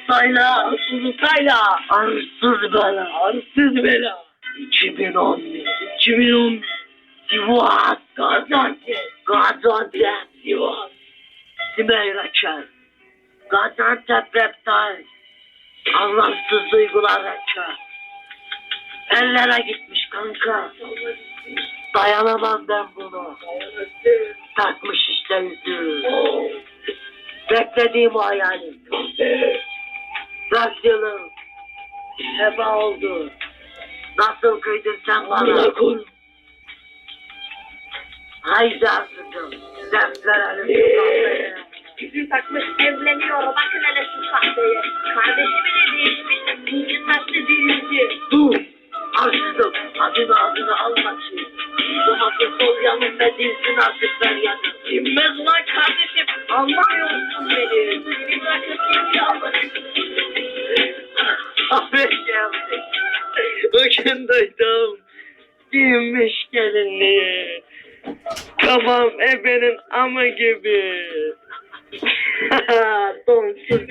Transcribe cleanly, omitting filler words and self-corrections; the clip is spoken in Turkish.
Sayla, sayla. Arsız bela. Arsız bela. 2011. Sivas. Gaziantep. Sivas. Sümeyraçer. Gaziantep reptal. Anlamsız duygular reptal. Ellere gitmiş kanka. Dayanamam ben buna. Takmış işte yüzü. Beklediğim o hayalim. 4 yılım heba oldu. Nasıl kıydın sen bana? Haydi asıcım. Ders verelim. Yüzüğü takmış evleniyor. Bakın hele şu sahteye. Kardeşimi de değişmiş. İnci saçlı birinci. Dur. Arsızım. Adını alma ki. Domates sol yanımda dinsin artık ben yanım. Bilmez ulan kardeşim. Anlamıyor musun beni? Beni bırakıp gidiyor. Abi geldi. Bugün duydum. Giyinmiş gelinliği. Kafam ebenin ama gibi. Donsuz.